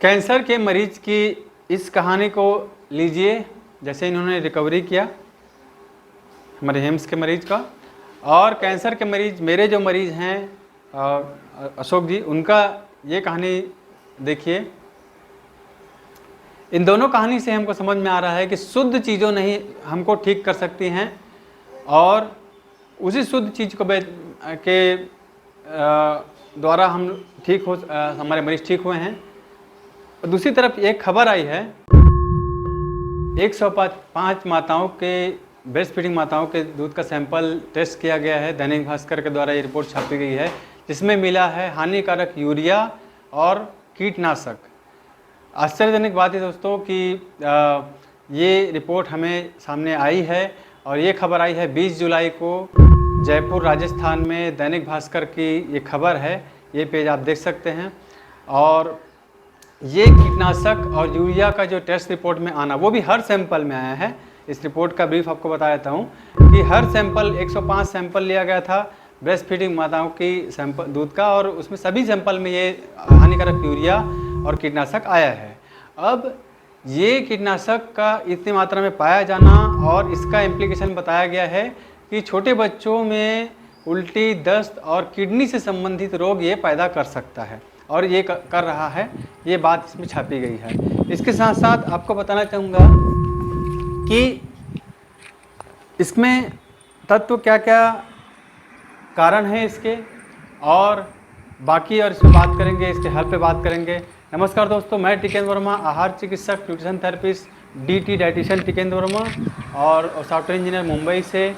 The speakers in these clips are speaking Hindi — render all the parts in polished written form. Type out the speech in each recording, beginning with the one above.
कैंसर के मरीज की इस कहानी को लीजिए, जैसे इन्होंने रिकवरी किया हमारे हेम्स के मरीज का, और कैंसर के मरीज मेरे जो मरीज हैं अशोक जी, उनका ये कहानी देखिए। इन दोनों कहानी से हमको समझ में आ रहा है कि शुद्ध चीज़ों नहीं हमको ठीक कर सकती हैं, और उसी शुद्ध चीज़ को के द्वारा हम ठीक हो हमारे मरीज ठीक हुए हैं। और दूसरी तरफ एक खबर आई है 105 माताओं के ब्रेस्ट फीडिंग माताओं के दूध का सैंपल टेस्ट किया गया है। दैनिक भास्कर के द्वारा ये रिपोर्ट छापी गई है, जिसमें मिला है हानिकारक यूरिया और कीटनाशक। आश्चर्यजनक बात है दोस्तों कि ये रिपोर्ट हमें सामने आई है, और ये खबर आई है 20 जुलाई को जयपुर राजस्थान में। दैनिक भास्कर की ये खबर है, ये पेज आप देख सकते हैं। और ये कीटनाशक और यूरिया का जो टेस्ट रिपोर्ट में आना, वो भी हर सैंपल में आया है। इस रिपोर्ट का ब्रीफ आपको बता देता हूँ कि हर सैंपल 105 सैंपल लिया गया था ब्रेस्ट फीडिंग माताओं की सैंपल दूध का, और उसमें सभी सैंपल में ये हानिकारक यूरिया और कीटनाशक आया है। अब ये कीटनाशक का इतनी मात्रा में पाया जाना, और इसका इम्प्लीकेशन बताया गया है कि छोटे बच्चों में उल्टी, दस्त और किडनी से संबंधित रोग ये पैदा कर सकता है, और ये कर रहा है। ये बात इसमें छापी गई है। इसके साथ साथ आपको बताना चाहूँगा कि इसमें तत्व क्या क्या कारण है इसके, और बाकी और इसमें बात करेंगे, इसके हल पे बात करेंगे। नमस्कार दोस्तों, मैं टिकेंद्र वर्मा, आहार चिकित्सक, nutrition therapist, DT dietitian Tikendra Verma, और सॉफ्टवेयर इंजीनियर मुंबई से।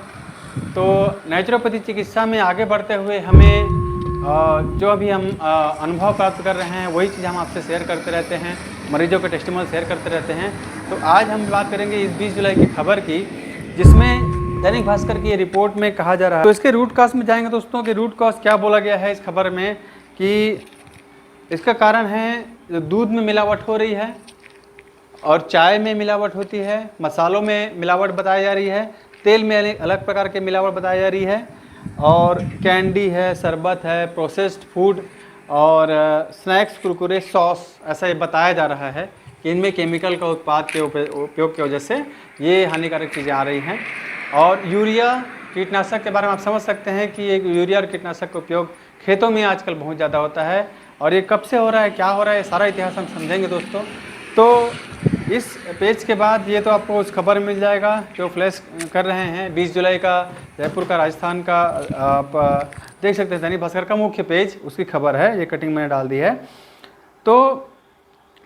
तो नेचुरोपैथी चिकित्सा में आगे बढ़ते हुए हमें जो अभी हम अनुभव प्राप्त कर रहे हैं, वही चीज़ हम आपसे शेयर करते रहते हैं, मरीजों के टेस्टिमोनियल शेयर करते रहते हैं। तो आज हम बात करेंगे इस 20 जुलाई की खबर की, जिसमें दैनिक भास्कर की रिपोर्ट में कहा जा रहा है। तो इसके रूट कॉज में जाएंगे दोस्तों कि रूट कॉज क्या बोला गया है इस खबर में, कि इसका कारण है जो दूध में मिलावट हो रही है, और चाय में मिलावट होती है, मसालों में मिलावट बताई जा रही है, तेल में अलग प्रकार के मिलावट बताई जा रही है, और कैंडी है, शरबत है, प्रोसेस्ड फूड और स्नैक्स, कुरकुरे, सॉस, ऐसा ये बताया जा रहा है कि इनमें केमिकल का उत्पाद के उपयोग की वजह से ये हानिकारक चीज़ें आ रही हैं। और यूरिया कीटनाशक के बारे में आप समझ सकते हैं कि ये यूरिया और कीटनाशक का उपयोग खेतों में आजकल बहुत ज़्यादा होता है, और ये कब से हो रहा है, क्या हो रहा है, सारा इतिहास हम समझेंगे दोस्तों। तो इस पेज के बाद ये तो आपको उस खबर मिल जाएगा जो फ्लैश कर रहे हैं 20 जुलाई का जयपुर का, राजस्थान का। आप देख सकते हैं दैनिक भास्कर का मुख्य पेज, उसकी खबर है, ये कटिंग मैंने डाल दी है। तो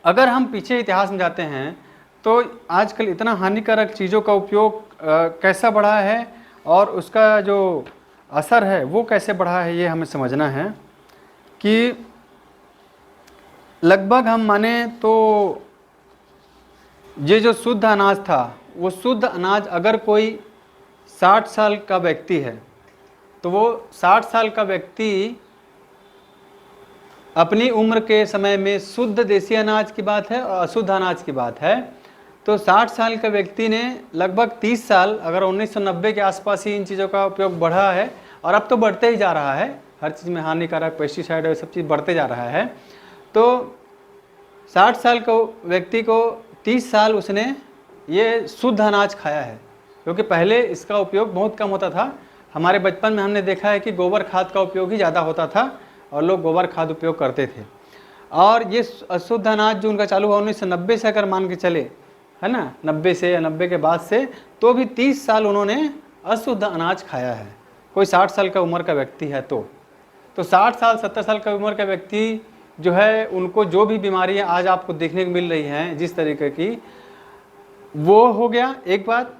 अगर हम पीछे इतिहास में जाते हैं तो आजकल इतना हानिकारक चीज़ों का उपयोग कैसा बढ़ा है, और उसका जो असर है वो कैसे बढ़ा है, ये हमें समझना है। कि लगभग हम माने तो ये जो शुद्ध अनाज था, वो शुद्ध अनाज अगर कोई 60 साल का व्यक्ति है, तो वो 60 साल का व्यक्ति अपनी उम्र के समय में शुद्ध देसी अनाज की बात है और अशुद्ध अनाज की बात है, तो 60 साल का व्यक्ति ने लगभग 30 साल, अगर 1990 के आसपास ही इन चीज़ों का उपयोग बढ़ा है, और अब तो बढ़ते ही जा रहा है, हर चीज़ में हानिकारक पेस्टिसाइड और सब चीज़ बढ़ते जा रहा है। तो 60 साल को व्यक्ति को 30 साल उसने ये शुद्ध अनाज खाया है, क्योंकि पहले इसका उपयोग बहुत कम होता था। हमारे बचपन में हमने देखा है कि गोबर खाद का उपयोग ही ज़्यादा होता था, और लोग गोबर खाद उपयोग करते थे। और ये अशुद्ध अनाज जो उनका चालू हुआ 1990 से, अगर मान के चले, है ना, 90 से या 90 के बाद से, तो भी 30 साल उन्होंने अशुद्ध अनाज खाया है। कोई 60 साल का उम्र का व्यक्ति है तो 60 साल 70 साल का उम्र का व्यक्ति जो है, उनको जो भी बीमारियां आज आपको देखने को मिल रही हैं जिस तरीके की, वो हो गया एक बात।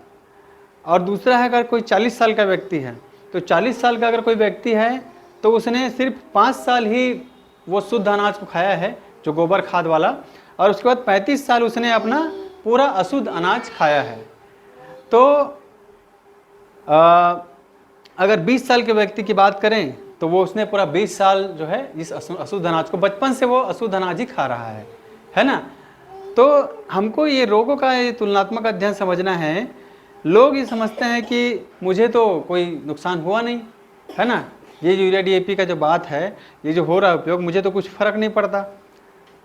और दूसरा है, अगर कोई 40 साल का व्यक्ति है, तो 40 साल का अगर कोई व्यक्ति है तो उसने सिर्फ 5 साल ही वो शुद्ध अनाज को खाया है, जो गोबर खाद वाला, और उसके बाद 35 साल उसने अपना पूरा अशुद्ध अनाज खाया है। तो अगर 20 साल के व्यक्ति की बात करें तो वो उसने पूरा 20 साल जो है इस अशुद्ध अनाज को, बचपन से वो अशुद्ध अनाज ही खा रहा है ना। तो हमको ये रोगों का ये तुलनात्मक अध्ययन समझना है। लोग ये समझते हैं कि मुझे तो कोई नुकसान हुआ नहीं, है ना, ये यूरिया DAP का जो बात है, ये जो हो रहा है उपयोग, मुझे तो कुछ फ़र्क नहीं पड़ता।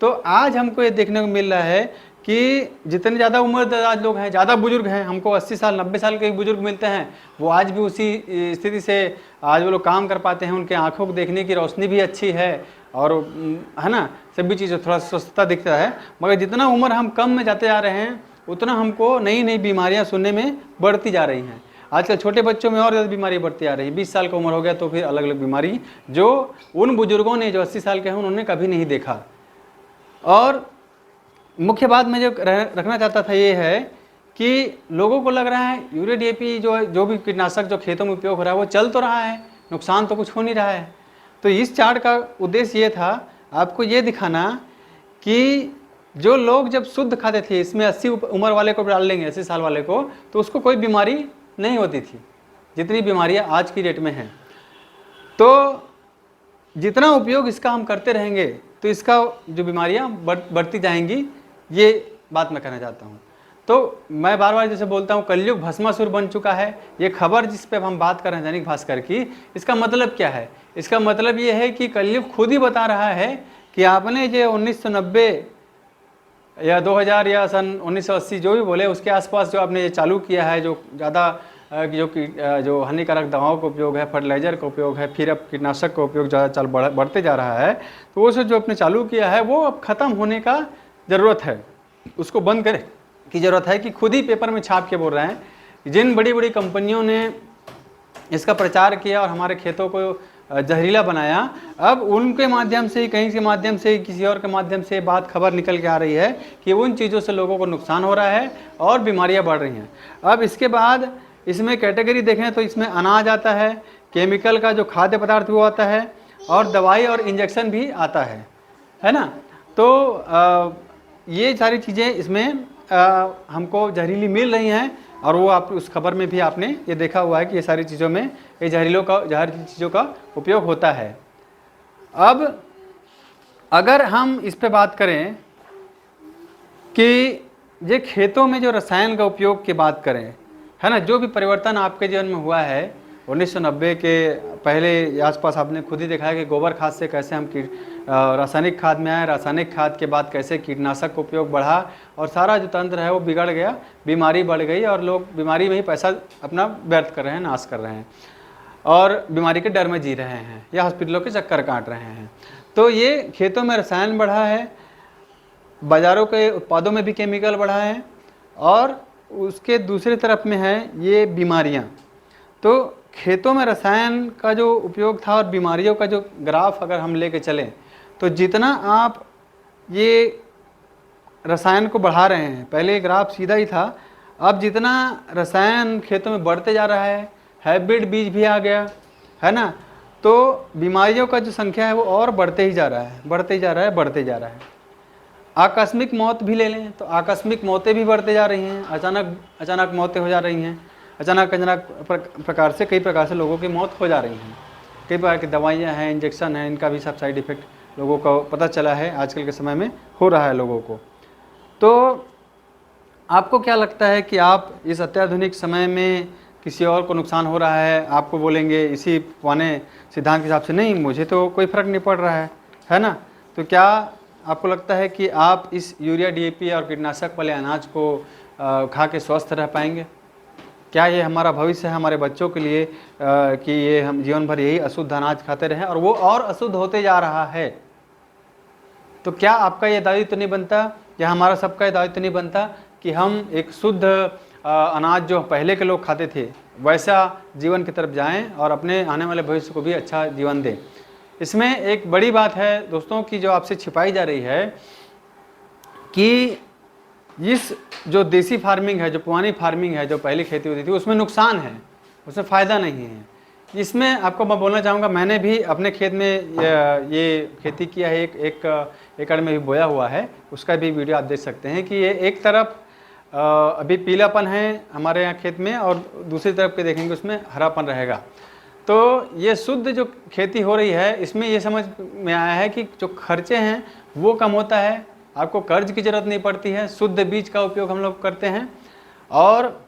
तो आज हमको ये देखने को मिल रहा है कि जितने ज़्यादा उम्रदराज लोग हैं, ज़्यादा बुजुर्ग हैं, हमको 80 साल 90 साल के बुजुर्ग मिलते हैं, वो आज भी उसी स्थिति से आज वो लोग काम कर पाते हैं। उनके आँखों को देखने की रोशनी भी अच्छी है और है ना, सभी चीज़ें थोड़ा स्वस्थता दिखता है। मगर जितना उम्र हम कम में जाते जा रहे हैं उतना हमको नई नई बीमारियां सुनने में बढ़ती जा रही हैं। आजकल छोटे बच्चों में और ज़्यादा बीमारी बढ़ती आ रही है। 20 साल का उम्र हो गया तो फिर अलग अलग बीमारी, जो उन बुजुर्गों ने जो 80 साल के हैं उन्होंने कभी नहीं देखा। और मुख्य बात मैं जो रखना चाहता था ये है कि लोगों को लग रहा है यूरिया डीएपी जो भी कीटनाशक जो खेतों में उपयोग हो रहा है वो चल तो रहा है, नुकसान तो कुछ हो नहीं रहा है। तो इस चार्ट का उद्देश्य ये था आपको ये दिखाना कि जो लोग जब शुद्ध खाते थे, इसमें 80 उम्र वाले को डाल लेंगे, 80 साल वाले को, तो उसको कोई बीमारी नहीं होती थी जितनी बीमारियां आज की डेट में हैं। तो जितना उपयोग इसका हम करते रहेंगे तो इसका जो बीमारियां बढ़ती जाएंगी, ये बात मैं कहना चाहता हूँ। तो मैं बार बार जैसे बोलता हूँ, कलयुग भस्मासुर बन चुका है। ये खबर जिस पे हम बात कर रहे हैं दैनिक भास्कर की, इसका मतलब क्या है? इसका मतलब ये है कि कलयुग खुद ही बता रहा है कि आपने जो 1990 या 2000 या सन 1980 जो भी बोले उसके आसपास जो आपने ये चालू किया है, जो ज़्यादा जो हानिकारक दवाओं का उपयोग है, फर्टिलाइज़र का उपयोग है, फिर अब कीटनाशक का उपयोग ज़्यादा बढ़ते जा रहा है, तो वो जो आपने चालू किया है वो अब ख़त्म होने का ज़रूरत है। उसको बंद करें की ज़रूरत है कि खुद ही पेपर में छाप के बोल रहे हैं। जिन बड़ी बड़ी कंपनियों ने इसका प्रचार किया और हमारे खेतों को जहरीला बनाया, अब उनके माध्यम से, कहीं के माध्यम से, किसी और के माध्यम से बात खबर निकल के आ रही है कि उन चीज़ों से लोगों को नुकसान हो रहा है और बीमारियां बढ़ रही हैं। अब इसके बाद इसमें कैटेगरी देखें तो इसमें अनाज आता है, केमिकल का जो खाद्य पदार्थ वो आता है, और दवाई और इंजेक्शन भी आता है ना। तो ये सारी चीज़ें इसमें हमको जहरीली मिल रही हैं, और वो आप उस खबर में भी आपने ये देखा हुआ है कि ये सारी चीज़ों में ये जहरीली चीज़ों का उपयोग होता है। अब अगर हम इस पे बात करें कि ये खेतों में जो रसायन का उपयोग की बात करें, है ना, जो भी परिवर्तन आपके जीवन में हुआ है 1990 के पहले आसपास, आपने खुद ही देखा है कि गोबर खाद से कैसे हम रासायनिक खाद में आए, रासायनिक खाद के बाद कैसे कीटनाशक का उपयोग बढ़ा और सारा जो तंत्र है वो बिगड़ गया, बीमारी बढ़ गई और लोग बीमारी में ही पैसा अपना व्यर्थ कर रहे हैं, नाश कर रहे हैं और बीमारी के डर में जी रहे हैं या हॉस्पिटलों के चक्कर काट रहे हैं। तो ये खेतों में रसायन बढ़ा है, बाज़ारों के उत्पादों में भी केमिकल बढ़ा है, और उसके दूसरी तरफ में है ये बीमारियाँ। तो खेतों में रसायन का जो उपयोग था और बीमारियों का जो ग्राफ अगर हम लेके चलें, तो जितना आप ये रसायन को बढ़ा रहे हैं, पहले ग्राफ सीधा ही था, अब जितना रसायन खेतों में बढ़ते जा रहा है, हाइब्रिड बीज भी आ गया है ना, तो बीमारियों का जो संख्या है वो और बढ़ते ही जा रहा है, बढ़ते जा रहा है। आकस्मिक मौत भी ले लें तो आकस्मिक मौतें भी बढ़ते जा रही हैं, अचानक मौतें हो जा रही हैं, अचानक कई प्रकार से लोगों की मौत हो जा रही हैं। कई प्रकार की दवाइयाँ हैं, इंजेक्शन हैं, इनका भी सब साइड इफ़ेक्ट लोगों को पता चला है, आजकल के समय में हो रहा है लोगों को। तो आपको क्या लगता है कि आप इस अत्याधुनिक समय में किसी और को नुकसान हो रहा है, आपको बोलेंगे इसी पुराने सिद्धांत के हिसाब से नहीं, मुझे तो कोई फ़र्क नहीं पड़ रहा है ना। तो क्या आपको लगता है कि आप इस यूरिया डीएपी और कीटनाशक वाले अनाज को खा के स्वस्थ रह पाएंगे? क्या ये हमारा भविष्य है हमारे बच्चों के लिए कि ये हम जीवन भर यही अशुद्ध अनाज खाते रहें और वो और अशुद्ध होते जा रहा है? तो क्या आपका ये दायित्व नहीं बनता या हमारा सबका ये दायित्व नहीं बनता कि हम एक शुद्ध अनाज जो पहले के लोग खाते थे वैसा जीवन की तरफ जाएं और अपने आने वाले भविष्य को भी अच्छा जीवन दें? इसमें एक बड़ी बात है दोस्तों की जो आपसे छिपाई जा रही है कि इस जो देसी फार्मिंग है, जो पुरानी फार्मिंग है, जो पहली खेती होती थी, उसमें नुकसान है, उसमें फ़ायदा नहीं है। इसमें आपको मैं बोलना चाहूँगा, मैंने भी अपने खेत में ये खेती किया है, एक एकड़ में भी बोया हुआ है, उसका भी वीडियो आप देख सकते हैं कि ये एक तरफ अभी पीलापन है हमारे यहाँ खेत में और दूसरी तरफ के देखेंगे उसमें हरापन रहेगा। तो ये शुद्ध जो खेती हो रही है इसमें ये समझ में आया है कि जो खर्चे हैं वो कम होता है, आपको कर्ज की ज़रूरत नहीं पड़ती है, शुद्ध बीज का उपयोग हम लोग करते हैं और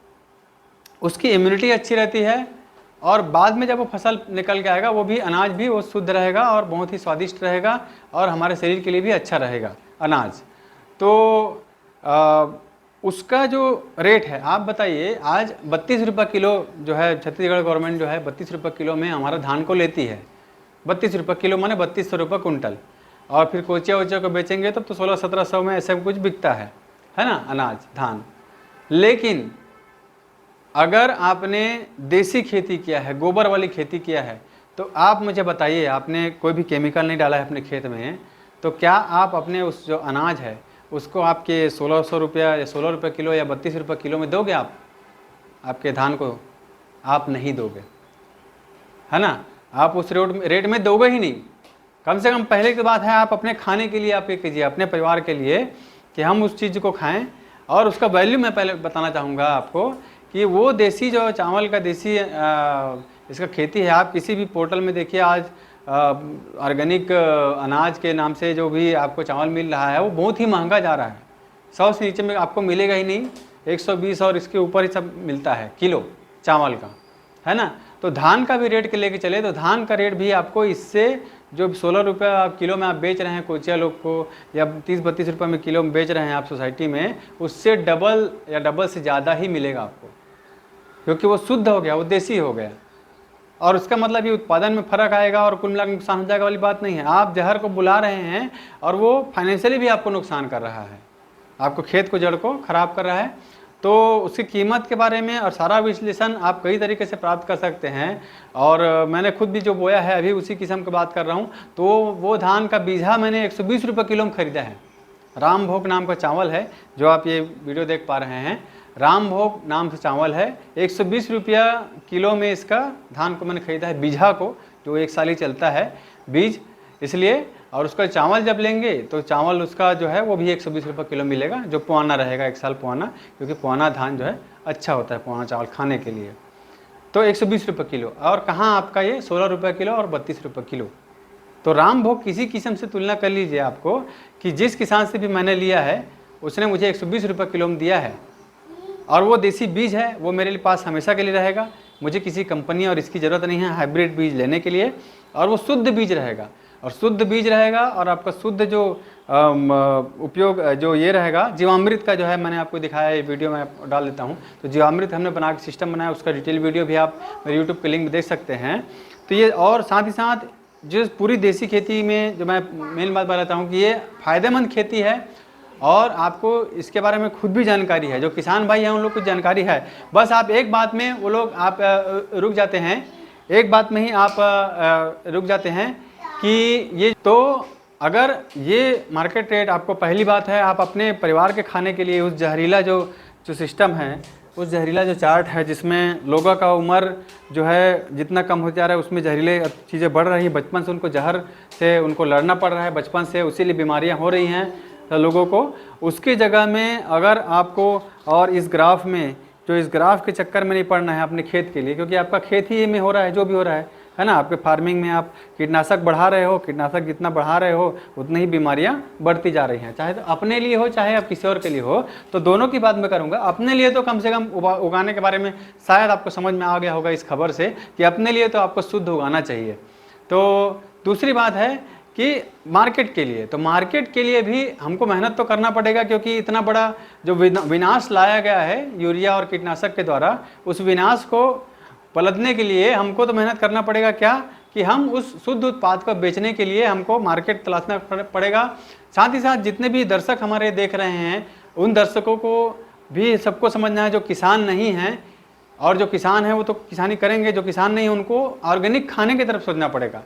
उसकी इम्यूनिटी अच्छी रहती है और बाद में जब वो फसल निकल के आएगा वो भी अनाज भी वो शुद्ध रहेगा और बहुत ही स्वादिष्ट रहेगा और हमारे शरीर के लिए भी अच्छा रहेगा, अनाज। तो उसका जो रेट है, आप बताइए, आज 32 रुपये किलो जो है छत्तीसगढ़ गवर्नमेंट जो है 32 रुपये किलो में हमारा धान को लेती है। 32 रुपये किलो माने 3200 रुपये कुंटल। और फिर कोचिया वोचिया को बेचेंगे तब तो 1600-1700 में ऐसा कुछ बिकता है ना अनाज, धान। लेकिन अगर आपने देसी खेती किया है, गोबर वाली खेती किया है, तो आप मुझे बताइए, आपने कोई भी केमिकल नहीं डाला है अपने खेत में, तो क्या आप अपने उस जो अनाज है उसको आपके 1600 रुपया या 16 रुपये किलो या 32 रुपये किलो में दोगे आप आपके धान को? आप नहीं दोगे, है ना। आप उस रेट में दोगे ही नहीं। कम से कम पहले की बात है, आप अपने खाने के लिए आप ये कीजिए, अपने परिवार के लिए, कि हम उस चीज़ को खाएं। और उसका वैल्यू मैं पहले बताना चाहूँगा आपको कि वो देसी जो चावल का देसी इसका खेती है, आप किसी भी पोर्टल में देखिए, आज ऑर्गेनिक अनाज के नाम से जो भी आपको चावल मिल रहा है वो बहुत ही महंगा जा रहा है। 100 से नीचे में आपको मिलेगा ही नहीं, 120 और इसके ऊपर ही सब मिलता है किलो चावल का, है ना। तो धान का भी रेट के लेके चले तो धान का रेट भी आपको इससे जो 16 रुपये किलो में आप बेच रहे हैं कोचिया लोग को, या 30-32 रुपये में किलो में बेच रहे हैं आप सोसाइटी में, उससे डबल या डबल से ज़्यादा ही मिलेगा आपको, क्योंकि वो शुद्ध हो गया, वो देसी हो गया। और उसका मतलब ये उत्पादन में फ़र्क आएगा और कुल मिलाकर नुकसान हो जाएगा वाली बात नहीं है। आप जहर को बुला रहे हैं और वो फाइनेंशियली भी आपको नुकसान कर रहा है, आपको खेत को, जड़ को ख़राब कर रहा है। तो उसकी कीमत के बारे में और सारा विश्लेषण आप कई तरीके से प्राप्त कर सकते हैं। और मैंने खुद भी जो बोया है अभी उसी किस्म की बात कर रहा हूँ। तो वो धान का बीजा मैंने 120 रुपये किलो में ख़रीदा है। रामभोग नाम का चावल है, जो आप ये वीडियो देख पा रहे हैं, रामभोग नाम से चावल है। 120 रुपया किलो में इसका धान को मैंने ख़रीदा है, बीजा को, जो 1 साल ही चलता है बीज, इसलिए। और उसका चावल जब लेंगे तो चावल उसका जो है वो भी 120 रुपये किलो मिलेगा, जो पुराना रहेगा, 1 साल पुराना, क्योंकि पुराना धान जो है अच्छा होता है, पुराना चावल खाने के लिए। तो 120 रुपये किलो। और कहाँ आपका ये 16 रुपये किलो और 32 रुपये किलो। तो रामभोग किसी किस्म से तुलना कर लीजिए आपको कि जिस किसान से भी मैंने लिया है उसने मुझे 120 रुपये किलो में दिया है, और वो देसी बीज है, वो मेरे पास हमेशा के लिए रहेगा। मुझे किसी कंपनी और इसकी ज़रूरत नहीं है हाइब्रिड बीज लेने के लिए, और वो शुद्ध बीज रहेगा। और शुद्ध बीज रहेगा और आपका शुद्ध जो उपयोग जो ये रहेगा, जीवामृत का जो है मैंने आपको दिखाया है, वीडियो में डाल देता हूँ। तो जीवामृत हमने बना के सिस्टम बनाया, उसका डिटेल वीडियो भी आप मेरे यूट्यूब पे लिंक देख सकते हैं। तो ये, और साथ ही साथ जो पूरी देसी खेती में जो मैं मेन बात बताता हूँ कि ये फ़ायदेमंद खेती है, और आपको इसके बारे में खुद भी जानकारी है। जो किसान भाई हैं उन लोग को जानकारी है, बस आप एक बात में वो लोग आप रुक जाते हैं, एक बात में ही आप रुक जाते हैं कि ये, तो अगर ये मार्केट रेट आपको, पहली बात है आप अपने परिवार के खाने के लिए उस जहरीला जो सिस्टम है, उस जहरीला जो चार्ट है जिसमें लोगों का उम्र जो है जितना कम हो जा रहा है उसमें जहरीले चीज़ें बढ़ रही हैं, बचपन से उनको जहर से उनको लड़ना पड़ रहा है बचपन से, उसीलिए बीमारियां हो रही हैं लोगों को। उसकी जगह में अगर आपको, और इस ग्राफ में, जो इस ग्राफ के चक्कर में नहीं पड़ना है अपने खेत के लिए, क्योंकि आपका खेत ही में हो रहा है जो भी हो रहा है ना। आपके फार्मिंग में आप कीटनाशक बढ़ा रहे हो, कीटनाशक जितना बढ़ा रहे हो उतनी ही बीमारियां बढ़ती जा रही हैं, चाहे तो अपने लिए हो चाहे आप किसी और के लिए हो। तो दोनों की बात मैं करूंगा। अपने लिए तो कम से कम उगाने के बारे में शायद आपको समझ में आ गया होगा इस खबर से कि अपने लिए तो आपको शुद्ध उगाना चाहिए। तो दूसरी बात है कि मार्केट के लिए, तो मार्केट के लिए भी हमको मेहनत तो करना पड़ेगा, क्योंकि इतना बड़ा जो विनाश लाया गया है यूरिया और कीटनाशक के द्वारा, उस विनाश को पलटने के लिए हमको तो मेहनत करना पड़ेगा। क्या कि हम उस शुद्ध उत्पाद को बेचने के लिए हमको मार्केट तलाशना पड़ेगा। साथ ही साथ जितने भी दर्शक हमारे देख रहे हैं उन दर्शकों को भी सबको समझना है, जो किसान नहीं हैं, और जो किसान हैं वो तो किसानी करेंगे, जो किसान नहीं है उनको ऑर्गेनिक खाने की तरफ सोचना पड़ेगा।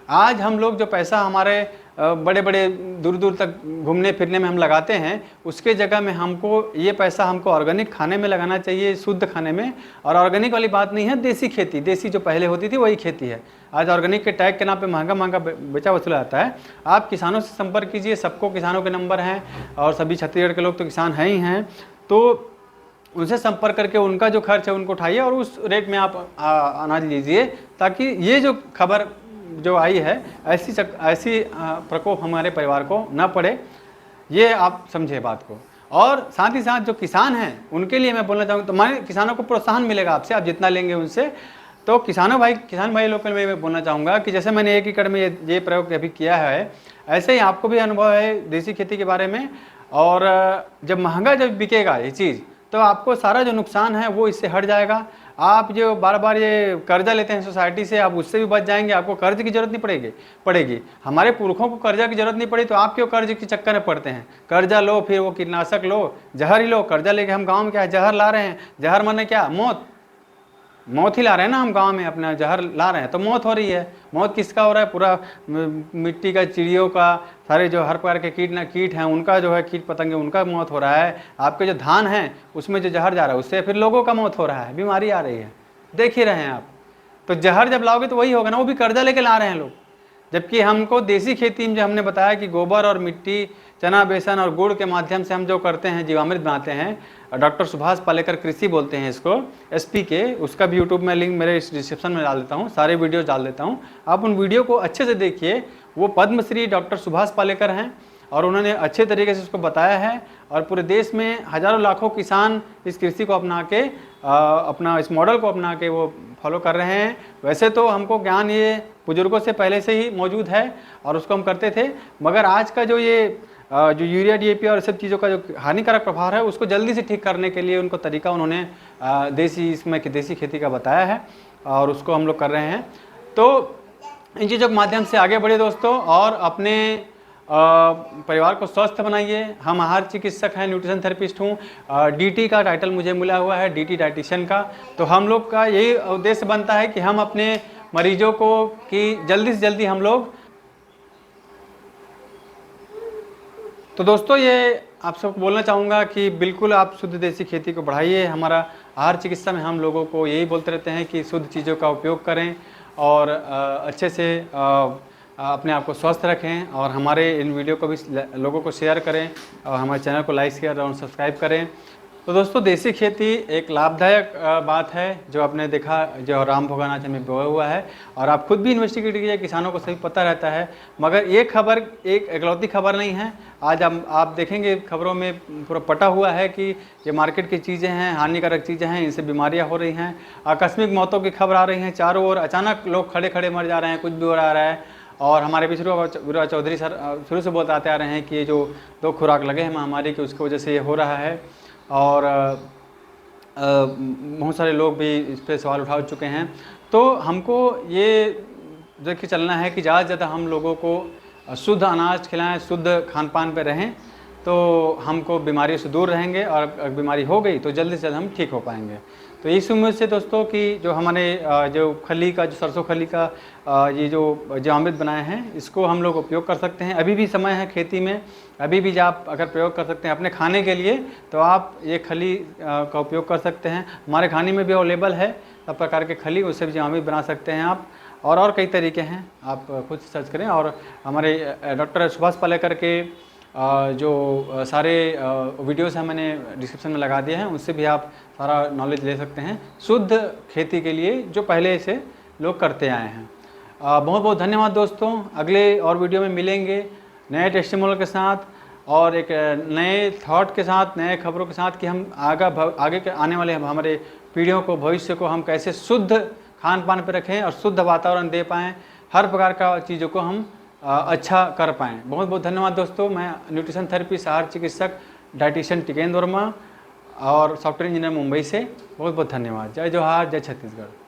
आज हम लोग जो पैसा हमारे बड़े बड़े दूर दूर तक घूमने फिरने में हम लगाते हैं, उसके जगह में हमको ये पैसा हमको ऑर्गेनिक खाने में लगाना चाहिए, शुद्ध खाने में। और ऑर्गेनिक वाली बात नहीं है, देसी खेती, देसी जो पहले होती थी वही खेती है। आज ऑर्गेनिक के टैग के नाम पे महंगा महंगा बेचा वसूला जाता है। आप किसानों से संपर्क कीजिए, सबको किसानों के नंबर हैं, और सभी छत्तीसगढ़ के लोग तो किसान हैं ही हैं, तो उनसे संपर्क करके उनका जो खर्च है उनको उठाइए और उस रेट में आप अनाज लीजिए, ताकि ये जो खबर जो आई है ऐसी प्रकोप हमारे परिवार को ना पड़े, ये आप समझे बात को। और साथ ही साथ जो किसान हैं उनके लिए मैं बोलना चाहूँगा, तो हमारे किसानों को प्रोत्साहन मिलेगा आपसे, आप जितना लेंगे उनसे, तो किसान भाई लोग के लिए मैं बोलना चाहूँगा कि जैसे मैंने 1 एकड़ में ये प्रयोग अभी किया है, ऐसे ही आपको भी अनुभव है देसी खेती के बारे में। और जब महंगा जब बिकेगा ये चीज़, तो आपको सारा जो नुकसान है वो इससे हट जाएगा। आप जो बार बार ये कर्जा लेते हैं सोसाइटी से, आप उससे भी बच जाएंगे, आपको कर्ज की जरूरत नहीं पड़ेगी। हमारे पुरखों को कर्जा की जरूरत नहीं पड़ी, तो आप क्यों कर्ज के चक्कर में पड़ते हैं? कर्जा लो, फिर वो कीटनाशक लो, जहर ही लो। कर्जा लेके हम गाँव में क्या है, जहर ला रहे हैं। जहर माने क्या? मौत ही ला रहे हैं ना, हम गांव में अपना जहर ला रहे हैं तो मौत हो रही है। मौत किसका हो रहा है? पूरा मिट्टी का, चिड़ियों का, सारे जो हर प्रकार के कीट हैं उनका जो है, कीट पतंगे उनका मौत हो रहा है। आपके जो धान हैं उसमें जो जहर जा रहा है उससे फिर लोगों का मौत हो रहा है, बीमारी आ रही है, देख ही रहे हैं आप। तो जहर जब लाओगे तो वही होगा ना, वो भी कर्जा लेके ला रहे हैं लोग। जबकि हमको देसी खेती में जो हमने बताया कि गोबर और मिट्टी, चना, बेसन और गुड़ के माध्यम से हम जो करते हैं, जीवामृत बनाते हैं। डॉक्टर सुभाष पालेकर कृषि बोलते हैं इसको, SP के। उसका भी यूट्यूब में लिंक मेरे डिस्क्रिप्शन में डाल देता हूँ, सारे वीडियोस डाल देता हूँ, आप उन वीडियो को अच्छे से देखिए। वो पद्मश्री डॉक्टर सुभाष पालेकर हैं और उन्होंने अच्छे तरीके से उसको बताया है। और पूरे देश में हज़ारों लाखों किसान इस कृषि को अपना के अपना इस मॉडल को अपना के वो फॉलो कर रहे हैं। वैसे तो हमको ज्ञान ये बुजुर्गों से पहले से ही मौजूद है और उसको हम करते थे, मगर आज का जो जो यूरिया, DAP और सब चीज़ों का जो हानिकारक प्रभाव है उसको जल्दी से ठीक करने के लिए उनको तरीका उन्होंने देसी खेती का बताया है और उसको हम लोग कर रहे हैं। तो इन चीज़ों के माध्यम से आगे बढ़े दोस्तों, और अपने परिवार को स्वस्थ बनाइए। हम आहार चिकित्सक हैं, न्यूट्रिशन थेरेपिस्ट हूँ। DT का टाइटल मुझे मिला हुआ है, DT डाइटिशियन का। तो हम लोग का यही उद्देश्य बनता है कि हम अपने मरीजों को कि जल्दी से जल्दी हम लोग। तो दोस्तों ये आप सबको बोलना चाहूँगा कि बिल्कुल आप शुद्ध देसी खेती को बढ़ाइए। हमारा आहार चिकित्सा में हम लोगों को यही बोलते रहते हैं कि शुद्ध चीज़ों का उपयोग करें और अच्छे से अपने आप को स्वस्थ रखें। और हमारे इन वीडियो को भी लोगों को शेयर करें और हमारे चैनल को लाइक, शेयर और सब्सक्राइब करें। तो दोस्तों देसी खेती एक लाभदायक बात है जो आपने देखा, जो राम भोगानाचल में बोया हुआ है। और आप खुद भी इन्वेस्टिगेट कीजिए, किसानों को सभी पता रहता है। मगर ये खबर एक इकलौती खबर नहीं है। आज आप देखेंगे खबरों में पूरा पटा हुआ है कि ये मार्केट की चीज़ें हैं, हानिकारक चीज़ें हैं, इनसे बीमारियां हो रही हैं। आकस्मिक मौतों की खबर आ रही हैं चारों ओर, अचानक लोग खड़े खड़े मर जा रहे हैं, कुछ भी हो रहा है। और हमारे भी विरुआ चौधरी सर शुरू से बताते आ रहे हैं कि ये जो 2 खुराक लगे हैं महामारी की, उसकी वजह से ये हो रहा है। और बहुत सारे लोग भी इस पर सवाल उठा चुके हैं। तो हमको ये देख के चलना है कि ज़्यादा से ज़्यादा हम लोगों को शुद्ध अनाज खिलाएं, शुद्ध खान पान पे रहें, तो हमको बीमारियों से दूर रहेंगे। और अगर बीमारी हो गई तो जल्दी से जल्द हम ठीक हो पाएंगे। तो इस उम्मीद से दोस्तों कि जो हमारे जो खली का, जो सरसों खली का ये जो जीवामृत बनाए हैं, इसको हम लोग उपयोग कर सकते हैं। अभी भी समय है खेती में, अभी भी आप अगर प्रयोग कर सकते हैं अपने खाने के लिए, तो आप ये खली का उपयोग कर सकते हैं। हमारे खाने में भी अवेलेबल है सब प्रकार के खली, उससे भी जीवामृत बना सकते हैं आप। और कई तरीके हैं, आप खुद सर्च करें। और हमारे डॉक्टर सुभाष पालेकर के जो सारे वीडियोस हैं मैंने डिस्क्रिप्शन में लगा दिए हैं, उससे भी आप सारा नॉलेज ले सकते हैं शुद्ध खेती के लिए, जो पहले से लोग करते आए हैं। बहुत बहुत धन्यवाद दोस्तों। अगले और वीडियो में मिलेंगे नए टेस्टिमोनियल के साथ और एक नए थॉट के साथ, नए खबरों के साथ कि हम आगे के आने वाले हमारे पीढ़ियों को, भविष्य को हम कैसे शुद्ध खान पान पर रखें और शुद्ध वातावरण दे पाएँ, हर प्रकार का चीज़ों को हम अच्छा कर पाएँ। बहुत बहुत धन्यवाद दोस्तों। मैं न्यूट्रिशन थेरेपिस्ट, आहार चिकित्सक, डाइटिशियन टिकेंद्र वर्मा और सॉफ्टवेयर इंजीनियर मुंबई से। बहुत बहुत धन्यवाद। जय जोहार, जय छत्तीसगढ़।